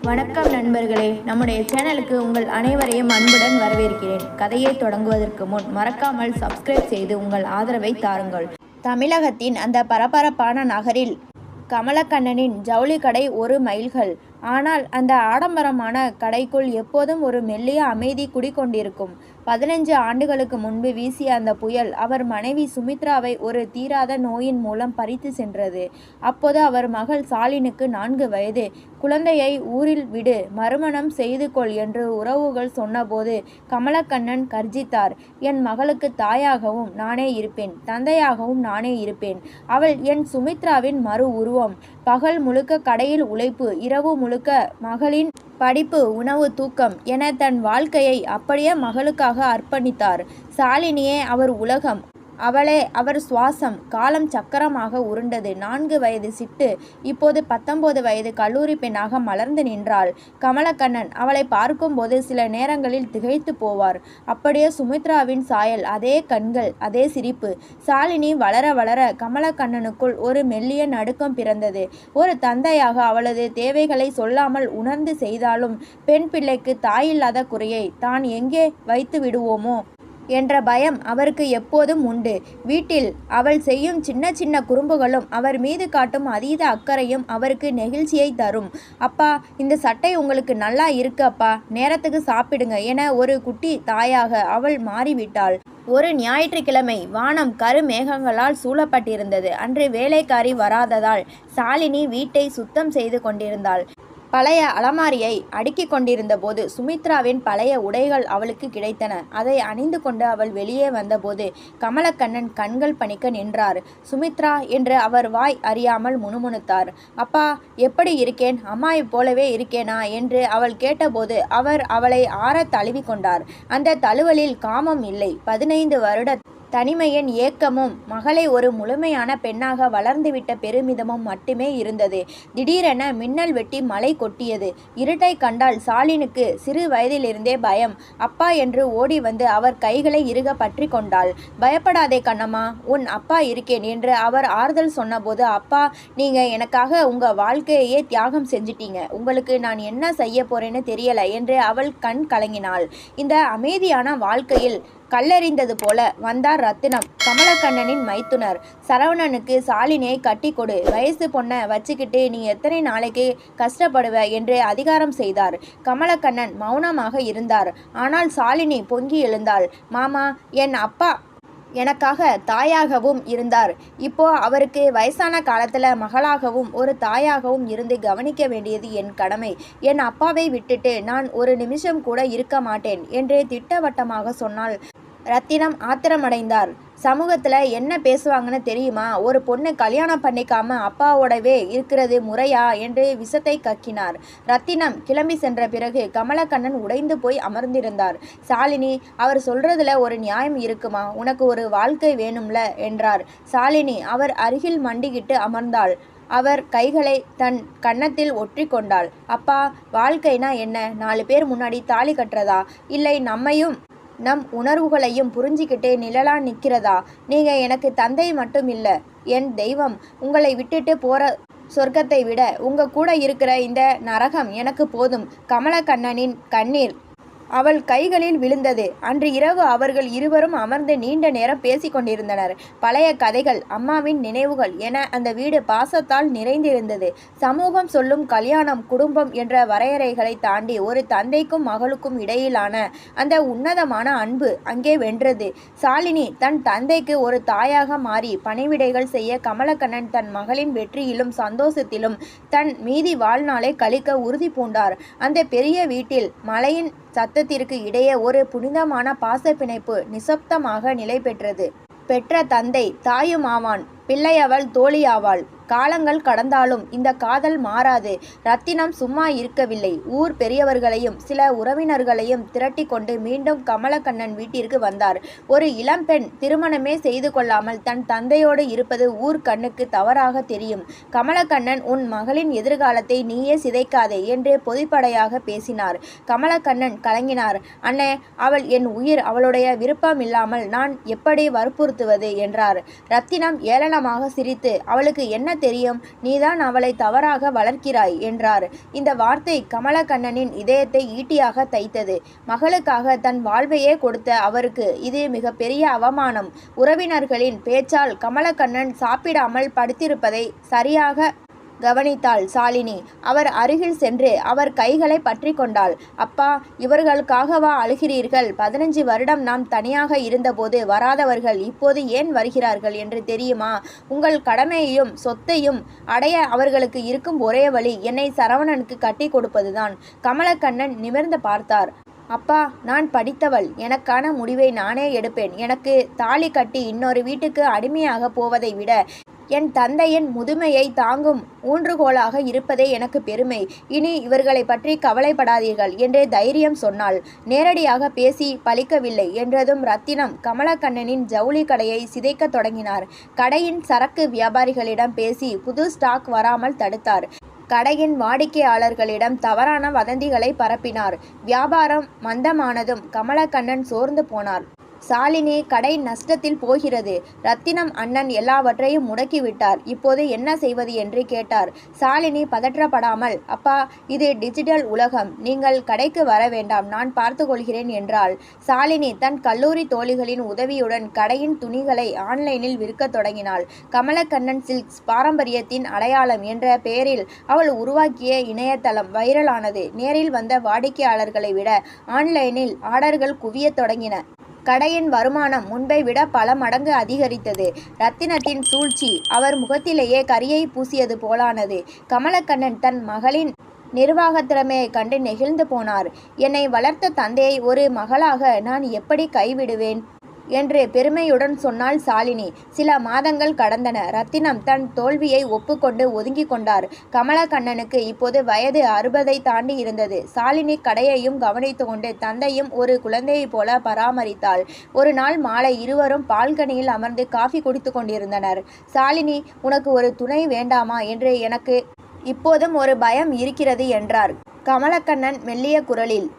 வணக்கம் நண்பர்களே, நம்முடைய சேனலுக்கு உங்கள் அனைவரையும் அன்புடன் வரவேற்கிறேன். கதையை தொடங்குவதற்கு முன் மறக்காமல் சப்ஸ்கிரைப் செய்து உங்கள் ஆதரவை தாருங்கள். தமிழகத்தின் அந்த பரபரப்பான நகரில் கமலக்கண்ணனின் ஜவுளி கடை ஒரு மைல்கள். ஆனால் அந்த ஆடம்பரமான கடைக்குள் எப்போதும் ஒரு மெல்லிய அமைதி குடிக்கொண்டிருக்கும். 15 ஆண்டுகளுக்கு முன்பு வீசிய அந்த புயல் அவர் மனைவி சுமித்ராவை ஒரு தீராத நோயின் மூலம் பறித்து சென்றது. அப்போது அவர் மகள் சாலினுக்கு 4 வயது. குழந்தையை ஊரில் விடு, மறுமணம் செய்து கொள் என்று உறவுகள் சொன்னபோது கமலக்கண்ணன் கர்ஜித்தார். என் மகளுக்கு தாயாகவும் நானே இருப்பேன், தந்தையாகவும் நானே இருப்பேன். அவள் என் சுமித்ராவின் மறு உருவம். பகல் முழுக்க கடையில் உழைப்பு, இரவு முழுக்க மகளின் படிப்பு, உணவு, தூக்கம் என தன் வாழ்க்கையை அப்படியே மகளுக்காக அர்ப்பணித்தார். சாலினியே அவர் உலகம், அவளே அவர் சுவாசம். காலம் சக்கரமாக உருண்டது. 4 வயது சிட்டு இப்போது 19 வயது கல்லூரி பெண்ணாக மலர்ந்து நின்றாள். கமலக்கண்ணன் அவளை பார்க்கும்போது சில நேரங்களில் திகைத்து போவார். அப்படியே சுமித்ராவின் சாயல், அதே கண்கள், அதே சிரிப்பு. சாலினி வளர வளர கமலக்கண்ணனுக்குள் ஒரு மெல்லிய நடுக்கம் பிறந்தது. ஒரு தந்தையாக அவளது தேவைகளை சொல்லாமல் உணர்ந்து செய்தாலும் பெண் பிள்ளைக்கு தாயில்லாத குறையை தான் எங்கே வைத்து விடுவோமோ என்ற பயம் அவருக்கு எப்போதும் உண்டு. வீட்டில் அவள் செய்யும் சின்ன சின்ன குறும்புகளும் அவர் மீது காட்டும் அதீத அக்கறையும் அவருக்கு நெகிழ்ச்சியை தரும். அப்பா, இந்த சட்டை உங்களுக்கு நல்லா இருக்கு அப்பா, நேரத்துக்கு சாப்பிடுங்க என ஒரு குட்டி தாயாக அவள் மாறிவிட்டாள். ஒரு ஞாயிற்றுக்கிழமை வானம் கருமேகங்களால் சூழப்பட்டிருந்தது. அன்று வேலைக்காரி வராததால் சாலினி வீட்டை சுத்தம் செய்து கொண்டிருந்தாள். பழைய அலமாரியை அடுக்கிக் கொண்டிருந்த போது சுமித்ராவின் பழைய உடைகள் அவளுக்கு கிடைத்தன. அதை அணிந்து கொண்டு அவள் வெளியே வந்தபோது கமலக்கண்ணன் கண்கள் பணிக்க நின்றார். சுமித்ரா என்று அவர் வாய் அறியாமல் முணுமுணுத்தார். அப்பா, எப்படி இருக்கேன்? அம்மாவைப் போலவே இருக்கேனா என்று அவள் கேட்டபோது அவர் அவளை ஆற தழுவி கொண்டார். அந்த தழுவலில் காமம் இல்லை, 15 வருட தனிமையின் ஏக்கமும் மகளை ஒரு முழுமையான பெண்ணாக வளர்ந்துவிட்ட பெருமிதமும் மட்டுமே இருந்தது. திடீரென மின்னல் வெட்டி மழை கொட்டியது. இருட்டை கண்டால் சாலினுக்கு சிறு வயதிலிருந்தே பயம். அப்பா என்று ஓடி வந்து அவர் கைகளை இறுக பற்றி கொண்டாள். பயப்படாதே கண்ணம்மா, உன் அப்பா இருக்கேன் என்று அவர் ஆறுதல் சொன்னபோது, அப்பா, நீங்க எனக்காக உங்க வாழ்க்கையே தியாகம் செஞ்சிட்டீங்க, உங்களுக்கு நான் என்ன செய்ய போறேன்னு தெரியல என்று அவள் கண் கலங்கினாள். இந்த அமைதியான வாழ்க்கையில் கல்லெறிந்தது போல வந்தார் ரத்தினம், கமலக்கண்ணனின் மைத்துனர். சரவணனுக்கு சாலினியை கட்டி கொடு, வயசு பொண்ணை வச்சுக்கிட்டு நீ எத்தனை நாளைக்கு கஷ்டப்படுவ என்று அதிகாரம் செய்தார். கமலக்கண்ணன் மௌனமாக இருந்தார். ஆனால் சாலினி பொங்கி எழுந்தாள். மாமா, என் அப்பா எனக்காக தாயாகவும் இருந்தார். இப்போ அவருக்கு வயசான காலத்துல மகளாகவும் ஒரு தாயாகவும் இருந்து கவனிக்க வேண்டியது என் கடமை. என் அப்பாவை விட்டுட்டு நான் ஒரு நிமிஷம் கூட இருக்க மாட்டேன் என்று திட்டவட்டமாக சொன்னாள். ரத்தினம் ஆத்திரமடைந்தார். சமூகத்தில் என்ன பேசுவாங்கன்னு தெரியுமா? ஒரு பொண்ணு கல்யாணம் பண்ணிக்காம அப்பாவோடவே இருக்கிறது முறையா என்று விஷத்தை கக்கினார். ரத்தினம் கிளம்பி சென்ற பிறகு கமலக்கண்ணன் உடைந்து போய் அமர்ந்திருந்தார். சாலினி, அவர் சொல்றதுல ஒரு நியாயம் இருக்குமா? உனக்கு ஒரு வாழ்க்கை வேணும்ல என்றார். சாலினி அவர் அருகில் மண்டிக்கிட்டு அமர்ந்தாள். அவர் கைகளை தன் கன்னத்தில் ஒற்றி கொண்டாள். அப்பா, வாழ்க்கைனா என்ன? 4 பேர் முன்னாடி தாலி கட்டுறதா? இல்லை நம்மையும் நம் உணர்வுகளையும் புரிஞ்சிக்கிட்டே நிழலா நிற்கிறதா? நீங்க எனக்கு தந்தை மட்டும் இல்லை, என் தெய்வம். உங்களை விட்டுட்டு போற சொர்க்கத்தை விட உங்க கூட இருக்கிற இந்த நரகம் எனக்கு போதும். கமலக்கண்ணனின் கண்ணீர் அவள் கைகளில் விழுந்தது. அன்று இரவு அவர்கள் இருவரும் அமர்ந்து நீண்ட நேரம் பேசி கொண்டிருந்தனர். பழைய கதைகள், அம்மாவின் நினைவுகள் என அந்த வீடு பாசத்தால் நிறைந்திருந்தது. சமூகம் சொல்லும் கல்யாணம், குடும்பம் என்ற வரையறைகளை தாண்டி ஒரு தந்தைக்கும் மகளுக்கும் இடையிலான அந்த உன்னதமான அன்பு அங்கே வென்றது. சாலினி தன் தந்தைக்கு ஒரு தாயாக மாறி பணிவிடைகள் செய்ய கமலக்கண்ணன் தன் மகளின் வெற்றியிலும் சந்தோஷத்திலும் தன் மீதி வாழ்நாளை கழிக்க உறுதி பூண்டார். அந்த பெரிய வீட்டில் மழையின் சத்தத்திற்கு இடையே ஒரு புனிதமான பாச பிணைப்பு நிசப்தமாக நிலை பெற்றது. பெற்ற தந்தை தாயும் ஆவான், பிள்ளையவள் தோழியாவாள். காலங்கள் கடந்தாலும் இந்த காதல் மாறாது. ரத்தினம் சும்மா இருக்கவில்லை. ஊர் பெரியவர்களையும் சில உறவினர்களையும் திரட்டி கொண்டு மீண்டும் கமலக்கண்ணன் வீட்டிற்கு வந்தார். ஒரு இளம்பெண் திருமணமே செய்து கொள்ளாமல் தன் தந்தையோடு இருப்பது ஊர் கண்ணுக்கு தவறாக தெரியும். கமலக்கண்ணன், உன் மகளின் எதிர்காலத்தை நீயே சிதைக்காதே என்று பொதுப்படையாக பேசினார். கமலக்கண்ணன் கலங்கினார். அண்ணே, அவள் என் உயிர், அவளுடைய விருப்பம் இல்லாமல் நான் எப்படி வற்புறுத்துவது என்றார். ரத்தினம் ஏளன ஏளனமாக சிரித்து, அவளுக்கு என்ன தெரியும், நீதான் அவளை தவறாக வளர்க்கிறாய் என்றார். இந்த வார்த்தை கமலக்கண்ணனின் இதயத்தை ஈட்டியாக தைத்தது. மகளுக்காக தன் வாழ்வையே கொடுத்த அவருக்கு இது மிகப்பெரிய அவமானம். உறவினர்களின் பேச்சால் கமலக்கண்ணன் சாப்பிடாமல் படுத்திருப்பதை சரியாக கவனித்தாள் சாலினி. அவர் அருகில் சென்று அவர் கைகளை பற்றி கொண்டாள். அப்பா, இவர்களுக்காகவா அழுகிறீர்கள்? 15 வருடம் நாம் தனியாக இருந்தபோது வராதவர்கள் இப்போது ஏன் வருகிறார்கள் என்று தெரியுமா? உங்கள் கடமையையும் சொத்தையும் அடைய அவர்களுக்கு இருக்கும் ஒரே வழி என்னை சரவணனுக்கு கட்டி கொடுப்பதுதான். கமலக்கண்ணன் நிமிர்ந்து பார்த்தார். அப்பா, நான் படித்தவள். எனக்கான முடிவை நானே எடுப்பேன். எனக்கு தாலி கட்டி இன்னொரு வீட்டுக்கு அடிமையாக போவதை விட என் தந்தையின் முதுமையை தாங்கும் ஊன்றுகோலாக இருப்பதே எனக்கு பெருமை. இனி இவர்களை பற்றி கவலைப்படாதீர்கள் என்று தைரியம் சொன்னாள். நேரடியாக பேசி பலிக்கவில்லை என்றதும் ரத்தினம் கமலக்கண்ணனின் ஜவுளி கடையை சிதைக்க தொடங்கினார். கடையின் சரக்கு வியாபாரிகளிடம் பேசி புது ஸ்டாக் வராமல் தடுத்தார். கடையின் வாடிக்கையாளர்களிடம் தவறான வதந்திகளை பரப்பினார். வியாபாரம் மந்தமானதும் கமலக்கண்ணன் சோர்ந்து போனார். சாலினி, கடை நஷ்டத்தில் போகிறது. ரத்தினம் அண்ணன் எல்லாவற்றையும் முடக்கிவிட்டார். இப்போது என்ன செய்வது என்று கேட்டார். சாலினி பதற்றப்படாமல், அப்பா, இது டிஜிட்டல் உலகம். நீங்கள் கடைக்கு வர வேண்டாம், நான் பார்த்து கொள்கிறேன் என்றாள். சாலினி தன் கல்லூரி தோழிகளின் உதவியுடன் கடையின் துணிகளை ஆன்லைனில் விற்க தொடங்கினாள். கமலக்கண்ணன் சில்க்ஸ் பாரம்பரியத்தின் அடையாளம் என்ற பெயரில் அவள் உருவாக்கிய இணையதளம் வைரலானது. நேரில் வந்த வாடிக்கையாளர்களை விட ஆன்லைனில் ஆர்டர்கள் குவியத் தொடங்கின. கடையின் வருமானம் முன்பை விட பல மடங்கு அதிகரித்தது. ரத்தினத்தின் சூழ்ச்சி அவர் முகத்திலேயே கரியை பூசியது போலானது. கமலக்கண்ணன் தன் மகளின் நிர்வாகத் திறமையை கண்டு நெகிழ்ந்து போனார். என்னை வளர்த்த தந்தையை ஒரு மகளாக நான் எப்படி கைவிடுவேன் என்று பெருமையுடன் சொன்னாள் சாலினி. சில மாதங்கள் கடந்தன. ரத்தினம் தன் தோல்வியை ஒப்புக்கொண்டு ஒதுங்கி கொண்டார். கமலக்கண்ணனுக்கு இப்போது வயது 60ஐ தாண்டி இருந்தது. சாலினி கடையையும் கவனித்து கொண்டு தந்தையும் ஒரு குழந்தையைப் போல பராமரித்தாள். ஒரு நாள் மாலை இருவரும் பால்கனியில் அமர்ந்து காஃபி குடித்து கொண்டிருந்தனர். சாலினி, உனக்கு ஒரு துணை வேண்டாமா என்று எனக்கு இப்போதும் ஒரு பயம் இருக்கிறது என்றார் கமலக்கண்ணன் மெல்லிய குரலில்.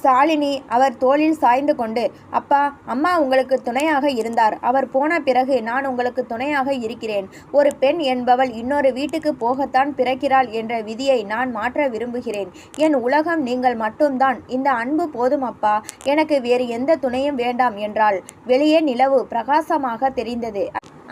சாலினி அவர் தோளில் சாய்ந்து கொண்டு, அப்பா, அம்மா உங்களுக்கு துணையாக இருந்தார். அவர் போன பிறகு நான் உங்களுக்கு துணையாக இருக்கிறேன். ஒரு பெண் என்பவள் இன்னொரு வீட்டுக்கு போகத்தான் பிறக்கிறாள் என்ற விதியை நான் மாற்ற விரும்புகிறேன். என் உலகம் நீங்கள் மட்டும்தான். இந்த அன்பு போதும் அப்பா, எனக்கு வேறு எந்த துணையும் வேண்டாம் என்றாள். வெளியே நிலவு பிரகாசமாக தெரிந்தது.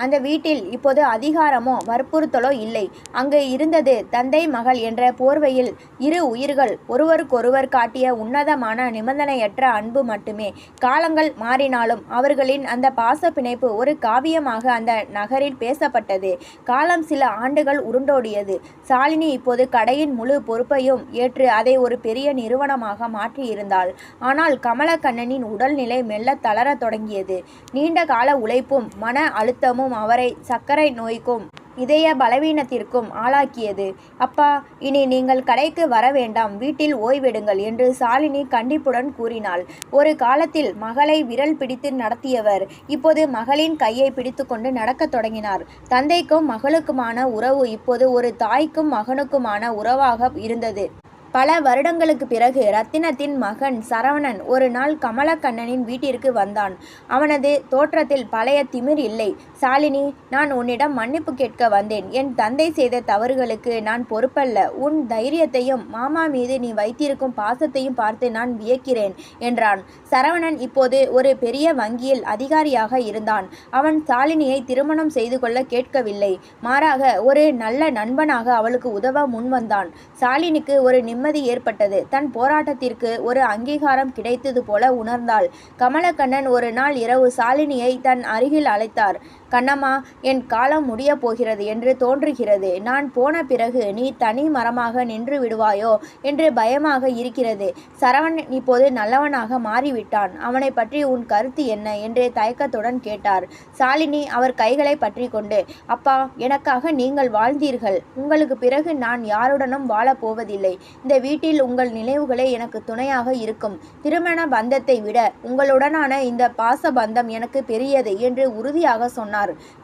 அந்த வீட்டில் இப்போது அதிகாரமோ வற்புறுத்தலோ இல்லை. அங்கு இருந்தது தந்தை மகள் என்ற போர்வையில் இரு உயிர்கள் ஒருவருக்கொருவர் காட்டிய உன்னதமான நிபந்தனையற்ற அன்பு மட்டுமே. காலங்கள் மாறினாலும் அவர்களின் அந்த பாச பிணைப்பு ஒரு காவியமாக அந்த நகரில் பேசப்பட்டது. காலம் சில ஆண்டுகள் உருண்டோடியது. சாலினி இப்போது கடையின் முழு பொறுப்பையும் ஏற்று அதை ஒரு பெரிய நிறுவனமாக மாற்றியிருந்தாள். ஆனால் கமலக்கண்ணனின் உடல்நிலை மெல்ல தளரத் தொடங்கியது. நீண்ட கால உழைப்பும் மன அழுத்தமும் அவரை சர்க்கரை நோய்க்கும் இதய பலவீனத்திற்கும் ஆளாக்கியது. அப்பா, இனி நீங்கள் கடைக்கு வர வேண்டாம், வீட்டில் ஓய்வெடுங்கள் என்று சாலினி கண்டிப்புடன் கூறினாள். ஒரு காலத்தில் மகளை விரல் பிடித்து நடத்தியவர் இப்போது மகளின் கையை பிடித்துக்கொண்டு நடக்கத் தொடங்கினார். தந்தைக்கும் மகளுக்குமான உறவு இப்போது ஒரு தாய்க்கும் மகனுக்குமான உறவாக இருந்தது. பல வருடங்களுக்கு பிறகு ரத்தினத்தின் மகன் சரவணன் ஒரு நாள் கமலக்கண்ணனின் வீட்டிற்கு வந்தான். அவனது தோற்றத்தில் பழைய திமிர் இல்லை. சாலினி, நான் உன்னிடம் மன்னிப்பு கேட்க வந்தேன். என் தந்தை செய்த தவறுகளுக்கு நான் பொறுப்பல்ல. உன் தைரியத்தையும் மாமா மீது நீ வைத்திருக்கும் பாசத்தையும் பார்த்து நான் வியக்கிறேன் என்றான். சரவணன் இப்போது ஒரு பெரிய வங்கியில் அதிகாரியாக இருந்தான். அவன் சாலினியை திருமணம் செய்து கொள்ள கேட்கவில்லை. மாறாக ஒரு நல்ல நண்பனாக அவளுக்கு உதவ முன்வந்தான். சாலினிக்கு ஒரு நிம்மதி ஏற்பட்டது. தன் போராட்டத்திற்கு ஒரு அங்கீகாரம் கிடைத்தது போல உணர்ந்தாள். கமலக்கண்ணன் ஒரு நாள் இரவு சாலினியை தன் அருகில் அழைத்தார். கண்ணம்மா, என் காலம் முடிய போகிறது என்று தோன்றுகிறது. நான் போன பிறகு நீ தனி மரமாக நின்று விடுவாயோ என்று பயமாக இருக்கிறது. சரவணன் இப்போது நல்லவனாக மாறிவிட்டான். அவனை பற்றி உன் கருத்து என்ன என்று தயக்கத்துடன் கேட்டார். சாலினி அவர் கைகளை பற்றி கொண்டு, அப்பா, எனக்காக நீங்கள் வாழ்ந்தீர்கள். உங்களுக்கு பிறகு நான் யாருடனும் வாழப்போவதில்லை. இந்த வீட்டில் உங்கள் நினைவுகளே எனக்கு துணையாக இருக்கும். திருமண பந்தத்தை விட உங்களுடனான இந்த பாச பந்தம் எனக்கு பெரியது என்று உறுதியாக சொன்னார்.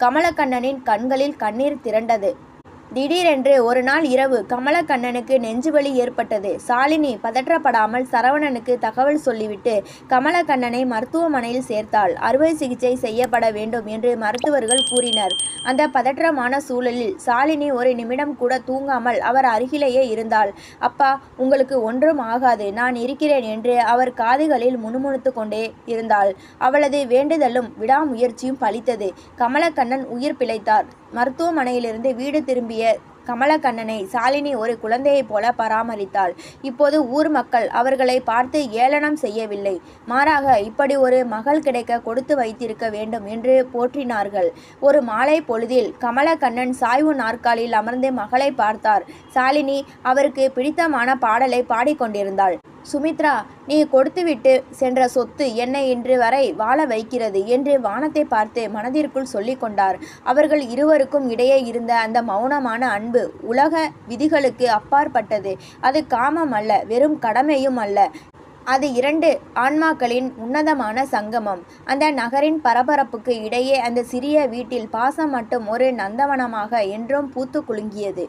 கமலக்கண்ணனின் கண்களில் கண்ணீர் திரண்டது. திடீரென்று ஒரு நாள் இரவு கமலக்கண்ணனுக்கு நெஞ்சுவலி ஏற்பட்டது. சாலினி பதற்றப்படாமல் சரவணனுக்கு தகவல் சொல்லிவிட்டு கமலக்கண்ணனை மருத்துவமனையில் சேர்த்தாள். அறுவை சிகிச்சை செய்யப்பட வேண்டும் என்று மருத்துவர்கள் கூறினர். அந்த பதற்றமான சூழலில் சாலினி ஒரு நிமிடம் கூட தூங்காமல் அவர் அருகிலேயே இருந்தாள். அப்பா, உங்களுக்கு ஒன்றும் ஆகாது, நான் இருக்கிறேன் என்று அவர் காதுகளில் முணுமுணுத்து கொண்டே இருந்தாள். அவளது வேண்டுதலும் விடாமுயற்சியும் பலித்தது. கமலக்கண்ணன் உயிர் பிழைத்தார். மருத்துவமனையிலிருந்து வீடு திரும்பிய கமலக்கண்ணனை சாலினி ஒரு குழந்தையைப் போல பராமரித்தாள். இப்போது ஊர் மக்கள் அவர்களை பார்த்து ஏளனம் செய்யவில்லை. மாறாக இப்படி ஒரு மகள் கிடைக்க கொடுத்து வைத்திருக்க வேண்டும் என்று போற்றினார்கள். ஒரு மாலை பொழுதில் கமலக்கண்ணன் சாய்வு நாற்காலியில் அமர்ந்து மகளை பார்த்தார். சாலினி அவருக்கு பிடித்தமான பாடலை பாடிக்கொண்டிருந்தாள். சுமித்ரா, நீ கொடுத்துவிட்டு சென்ற சொத்து என்னை இன்று வரை வாழ வைக்கிறது என்று வானத்தை பார்த்து மனதிற்குள் சொல்லி கொண்டார். அவர்கள் இருவருக்கும் இடையே இருந்த அந்த மௌனமான அன்பு உலக விதிகளுக்கு அப்பாற்பட்டது. அது காமம் அல்ல, வெறும் கடமையும் அல்ல. அது இரண்டு ஆன்மாக்களின் உன்னதமான சங்கமம். அந்த நகரின் பரபரப்புக்கு இடையே அந்த சிறிய வீட்டில் பாசம் மட்டும் ஒரு நந்தவனமாக என்றும் பூத்து குலுங்கியது.